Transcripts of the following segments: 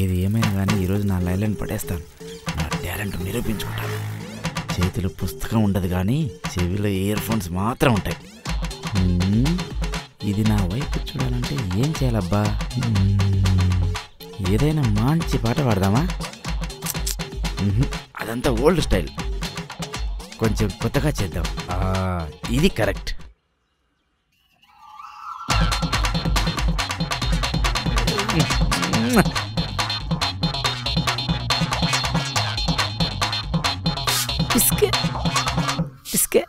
ఏది ఏమైనా కానీ ఈరోజు నా లైన్లను పడేస్తాను. నా టాలెంట్ నిరూపించుకుంటాను. చేతిలో పుస్తకం ఉండదు కానీ చెవిలో ఇయర్ ఫోన్స్ మాత్రం ఉంటాయి. ఇది నా వైపు చూడాలంటే ఏం చేయాలబ్బా? ఏదైనా మంచి పాట పాడదామా? అదంతా ఓల్డ్ స్టైల్, కొంచెం కొత్తగా చేద్దాం. ఇది కరెక్ట్. ఇస్కే ఇస్కే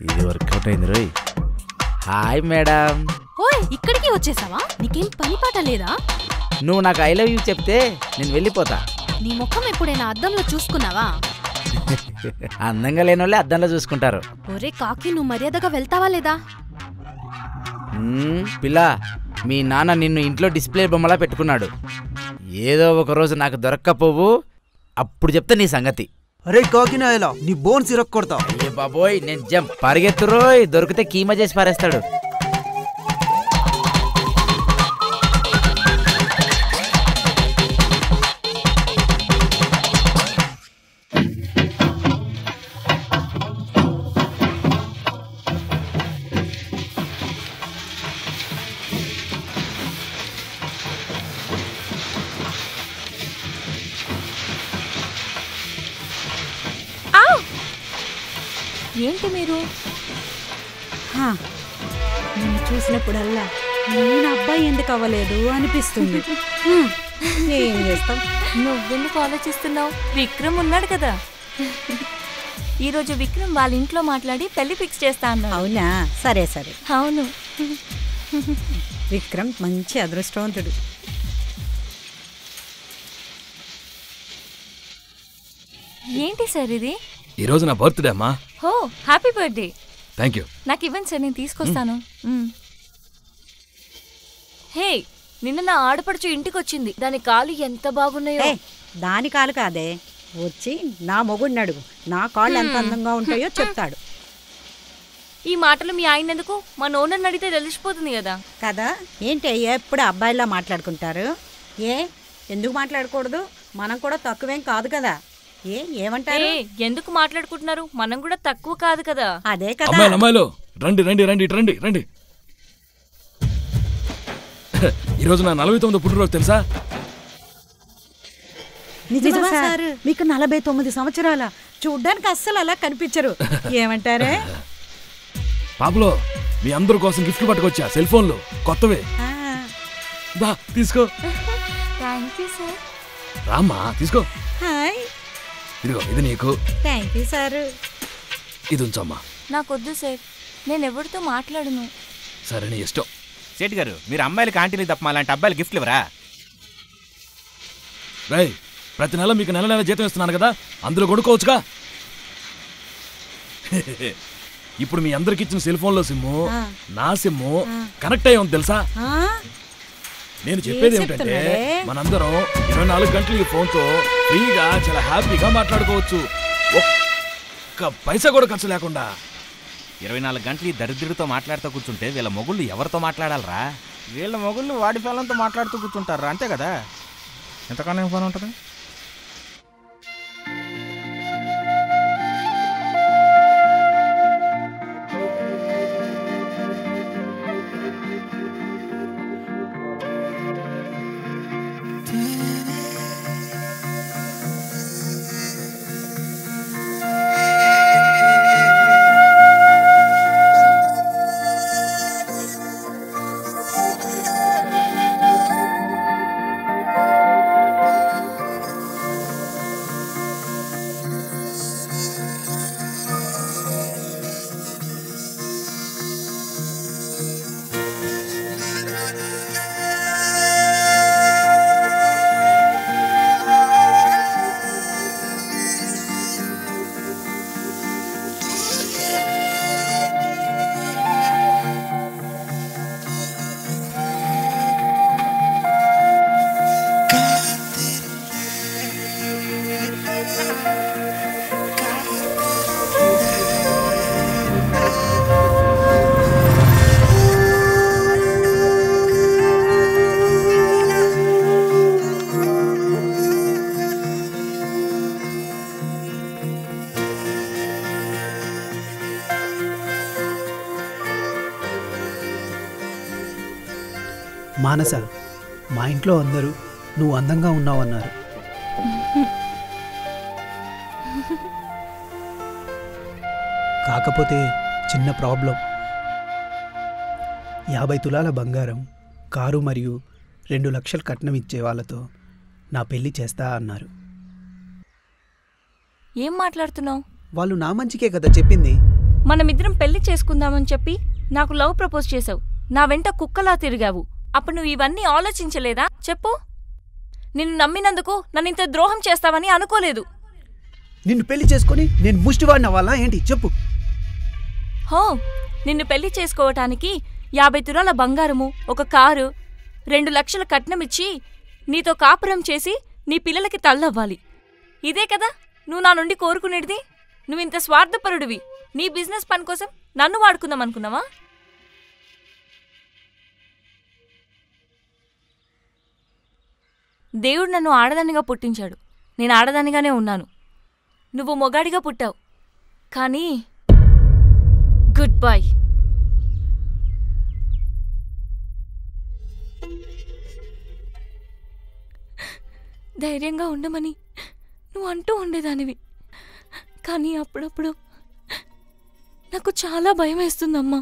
ఇది వర్కౌట్ అయింది రోయ్. Hi madam. ఓయ్, ఇక్కడికి వచ్చేసావా? నీకేం పని పాట లేదా? నువ్వు నాకు ఐ లవ్ యూ చెప్తే నేను వెళ్ళిపోతా. నీ ముఖం ఎప్పుడైనా అద్దంలో చూసుకున్నావా? అందంగా లేని వాళ్ళే అద్దంలో చూసుకుంటారు. ఒరే కాకి, నువ్వు మర్యాదగా వెళ్తావా లేదా? పిల్ల, మీ నాన్న నిన్ను ఇంట్లో డిస్ప్లే బొమ్మలా పెట్టుకున్నాడు. ఏదో ఒక రోజు నాకు దొరక్కపోవు, అప్పుడు చెప్తా నీ సంగతి. అరే కాకినాయలా, నీ బోన్స్ ఇరక్కొడతా. అయ్యే బాబోయ్, నేను జంప్ పరిగెత్తురోయ్, దొరికితే కీమా చేసి పారేస్తాడు. ఏంటి మీరు? నిన్ను చూసినప్పుడల్లా నేను అబ్బాయి ఎందుకు అవ్వలేదు అనిపిస్తుంది. ఏం చేస్తాం? నువ్వెందుకు ఆలోచిస్తున్నావు? విక్రమ్ ఉన్నాడు కదా. ఈరోజు విక్రమ్ వాళ్ళ ఇంట్లో మాట్లాడి పెళ్లి ఫిక్స్ చేస్తా అన్నాడు. అవునా? సరే సరే. అవును, విక్రమ్ మంచి అదృష్టవంతుడు. ఏంటి సార్ ఇది? ఈరోజు నా బర్త్డే అమ్మా. హో, హ్యాపీ బర్త్డే. Thank you. నాకు ఇవ్వండి సార్, నేను తీసుకొస్తాను. హే, నిన్న నా ఆడపడుచు ఇంటికి వచ్చింది. దాని కాళ్ళు ఎంత బాగున్నాయో. దాని కాలు కాదే, వచ్చి నా మొగుడిని అడుగు, నా కాళ్ళు ఎంత అందంగా ఉంటాయో చెప్తాడు. ఈ మాటలు మీ ఆయన ఎందుకు? మా నోనని అడిగితే తెలిసిపోతుంది కదా. కదా? ఏంటి ఎప్పుడు అబ్బాయిలా మాట్లాడుకుంటారు? ఎందుకు మాట్లాడకూడదు? మనం కూడా తక్కువేం కాదు కదా. ఏమంటారు? ఎందుకు మాట్లాడుకుంటున్నారు? మనం కూడా తక్కువ కాదు కదా. అదే కదా. అమ్మాయిలు రండి రండి రండి రండి రండి. ఈరోజు నా 49వ పుట్టినరోజు తెలుసా? నిజమా సార్? మీకు 49 సంవత్సరాల? చూడ్డానికి అస్సలు అలా కనిపించరు. ఏమంటారే? పాపలో మీ అందరి కోసం గిఫ్ట్ పట్టుకొచ్చా, సెల్ ఫోన్లు కొత్తవే. దా తీసుకో. Thank you sir. రామ్మా తీసుకో. హాయ్. ఇదిగో ఇది నీకు. Thank you sir. ఇది ఉంచమ్మా. నాకొద్దు సార్, నేను ఎవరితో మాట్లాడను. సరే నీ ఇష్టం. సేట్ గారు, మీరు అమ్మాయిలకి ఆంటీలు తప్ప అలాంటి అబ్బాయిలు గిఫ్ట్లు ఇవ్వరా? రై, ప్రతి నెల మీకు నెల నెల జీతం ఇస్తున్నాను కదా, అందులో కొనుక్కోవచ్చుగా. ఇప్పుడు మీ అందరికి ఇచ్చిన సెల్ ఫోన్లో సిమ్ము నా సిమ్ము కనెక్ట్ అయ్యి ఉంది తెలుసా? నేను చెప్పేది ఏమిటంటే, మనందరం 24 గంటలు ఈ ఫోన్తో ఫ్రీగా చాలా హ్యాపీగా మాట్లాడుకోవచ్చు, ఒక్క పైసా కూడా ఖర్చు లేకుండా. 24 గంటలు ఈ దరిద్రుడితో మాట్లాడుతూ కూర్చుంటే వీళ్ళ మొగుళ్ళు ఎవరితో మాట్లాడాలరా? వీళ్ళ మొగుళ్ళు వాడి పిల్లలతో మాట్లాడుతూ కూర్చుంటారా, అంతే కదా? ఎంతకన్నా ఫోన్ ఉంటుంది. మానస, మా ఇంట్లో అందరూ నువ్వు అందంగా ఉన్నావు అన్నారు. కాకపోతే చిన్న ప్రాబ్లం. 50 తులాల బంగారం, కారు మరియు 2 లక్షలు కట్నం ఇచ్చే వాళ్ళతో నా పెళ్లి చేస్తా అన్నారు. ఏం మాట్లాడుతున్నావు? వాళ్ళు నా మంచికే కదా చెప్పింది. మనమిద్దరం పెళ్లి చేసుకుందామని చెప్పి నాకు లవ్ ప్రపోజ్ చేసావు. నా వెంట కుక్కలా తిరిగావు. అప్పుడు నువ్వు ఇవన్నీ ఆలోచించలేదా? చెప్పు. నిన్ను నమ్మినందుకు నన్ను ఇంత ద్రోహం చేస్తావని అనుకోలేదు. నిన్ను పెళ్లి చేసుకొని నేను ముష్టివాడిన వాళ్ళ ఏంటి చెప్పు. హో, నిన్ను పెళ్లి చేసుకోవటానికి 50 తులాల బంగారము, ఒక కారు, 2 లక్షల కట్నమిచ్చి నీతో కాపురం చేసి నీ పిల్లలకి తల్లవ్వాలి. ఇదే కదా నువ్వు నా నుండి కోరుకునేది? నువ్వింత స్వార్థపరుడివి. నీ బిజినెస్ పని కోసం నన్ను వాడుకుందాం అనుకున్నావా? దేవుడు నన్ను ఆడదానిగా పుట్టించాడు. నేను ఆడదానిగానే ఉన్నాను. నువ్వు మొగాడిగా పుట్టావు. కానీ గుడ్ బై. ధైర్యంగా ఉండమని నువ్వు అంటూ ఉండేదానివి. కానీ అప్పుడప్పుడు నాకు చాలా భయం వేస్తుందమ్మా.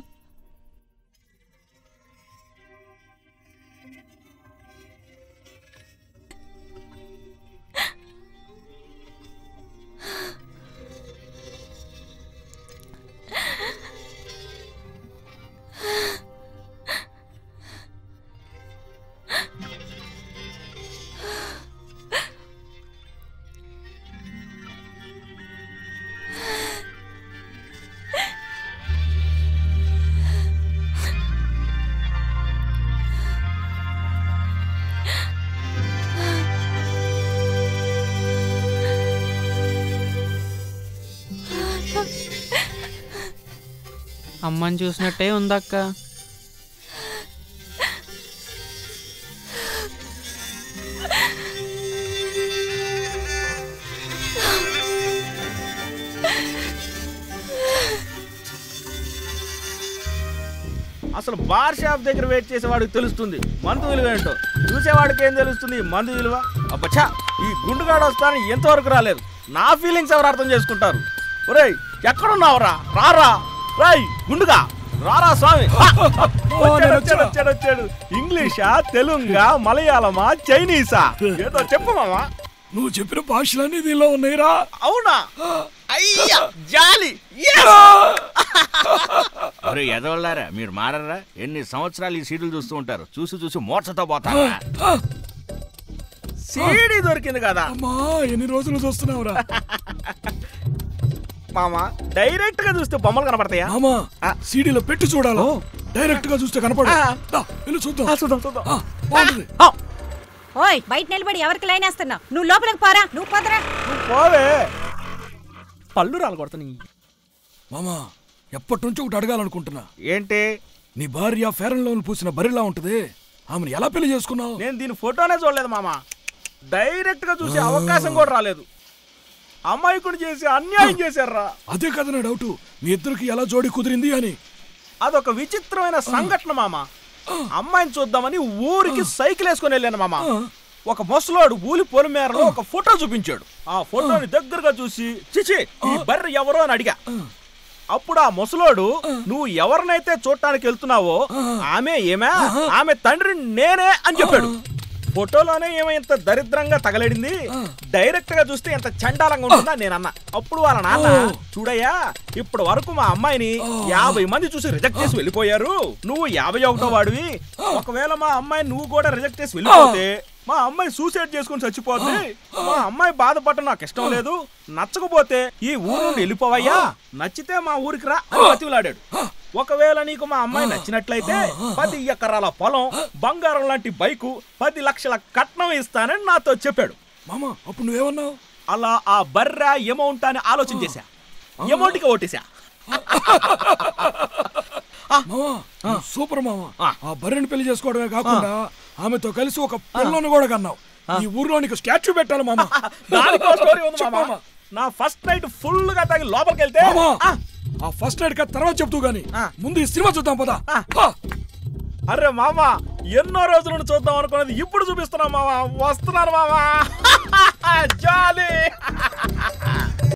అమ్మని చూసినట్టే ఉందక్క. అసలు బార్ షాప్ దగ్గర వెయిట్ చేసేవాడికి తెలుస్తుంది మందు విలువ ఏంటో, చూసేవాడికి ఏం తెలుస్తుంది మందు విలువ? అబ్బచ్చా, ఈ గుండుగాడు వస్తానని ఎంతవరకు రాలేదు. నా ఫీలింగ్స్ ఎవరు అర్థం చేసుకుంటారు? ఒరేయ్, ఎక్కడున్నావురా? రారా రేయ్ గుండుగా, రారా స్వామి. వచ్చాడు. ఇంగ్లీషా, తెలుగా, మలయాళమా, చైనీసా? ఏదో చెప్పు మామా. నువ్వు చెప్పిన భాషలన్నీ దీనిలో ఉన్నాయిరా. అవునా? అయ్యా జాలి. అరే ఎదవల్లారా, మీరు మారరా? ఎన్ని సంవత్సరాలు ఈ సీడీలు చూస్తూ ఉంటారు. చూసి మోర్చతో పోతారా? సీడీ దొరికింది కదా. అమ్మా, ఎన్ని రోజులు చూస్తున్నావురా? మామా, డైరెక్ట్ గా చూస్తే బొమ్మలు కనపడతాయా? మామా, సీడీలో పెట్టి చూడాలి. డైరెక్ట్ గా చూస్తే కనపడు. చూద్దాం. ఓయ్, బయట నిలబడి ఎవరికి లైన్ వేస్తున్నావు? నువ్వు లోపలికి పోరా. నువ్వు పోదరా. నువ్వు పోవే, పళ్ళు రాలకొడతాను. మామా, ఎప్పటి నుంచి ఒకటి అడగాలనుకుంటున్నా. ఏంటి? నీ భార్య ఫెయిర్ అండ్ లవ్లీ పూసిన బరిలా ఉంటది. ఆమెను ఎలా పెళ్లి చేసుకున్నావు? నేను దీని ఫోటోనే చూడలేదు మామా. డైరెక్ట్ గా చూసే అవకాశం కూడా రాలేదు. అమాయకుడు చేసి అన్యాయం చేశారా? అదే కదా నా డౌట్. మీ ఇద్దరికి ఎలా జోడి కుదిరింది అని. అదొక విచిత్రమైన సంఘటన మామా. అమ్మాయిని చూద్దామని ఊరికి సైకిల్ వేసుకుని వెళ్ళాను మామా. ఒక ముసలోడు ఊలి పొలిమేరలో ఒక ఫోటో చూపించాడు. ఆ ఫోటోని దగ్గరగా చూసి చిచి ఈ బర్రె ఎవరో అని అడిగా. అప్పుడు ఆ ముసలోడు, నువ్వు ఎవరినైతే చూడటానికి వెళ్తున్నావో ఆమె తండ్రి నేనే అని చెప్పాడు. ఫోటోలోనే ఏమో ఇంత దరిద్రంగా తగలడింది, డైరెక్ట్ గా చూస్తే ఎంత చండాలంగా ఉంటుందా నేనన్నా. అప్పుడు వాళ్ళ నాన్న, చూడయ్యా, ఇప్పటి వరకు మా అమ్మాయిని 50 మంది చూసి రిజెక్ట్ చేసి వెళ్ళిపోయారు. నువ్వు 51వ వాడివి. ఒకవేళ మా అమ్మాయిని నువ్వు కూడా రిజెక్ట్ చేసి వెళ్ళిపోతే మా అమ్మాయి సూసైడ్ చేసుకుని చచ్చిపోద్ది. మా అమ్మాయి బాధపడటం నాకు ఇష్టం లేదు. నచ్చకపోతే ఈ ఊరు నుండి వెళ్ళిపోవయ్యా, నచ్చితే మా ఊరికి రా అని బతిలాడాడు. ఒకవేళ నీకు మా అమ్మాయి నచ్చినట్లయితే 10 ఎకరాల పొలం, బంగారం లాంటి బైకు, 10 లక్షల కట్నం ఇస్తానని నాతో చెప్పాడు. మామా, అప్పుడు నువ్వేమన్నావు? అలా ఆ బర్రె అమౌంట్ అని ఆలోచన చేశా. అమౌంట్కి ఓటేశా. సూపర్ మామా. ఆ బర్రెని పెళ్లి చేసుకోవడమే కాకుండా ఆమెతో కలిసి ఒక పిల్లను కూడా కన్నావు. ఈ ఊర్లో నీకు స్టాచ్యూ పెట్టాలి మామా. నా ఫస్ట్ నైట్ ఫుల్ గా తాగి లోపలికి వెళ్తే, ఆ ఫస్ట్ నైట్ తర్వాత చెప్తూ గానీ ముందు ఈ సినిమా చూద్దాం పదా. అరే మామ ఎన్నో రోజుల నుండి చూద్దాం అనుకున్నది ఇప్పుడు చూపిస్తున్నా మామ. వస్తున్నాను మామ. జాలీ.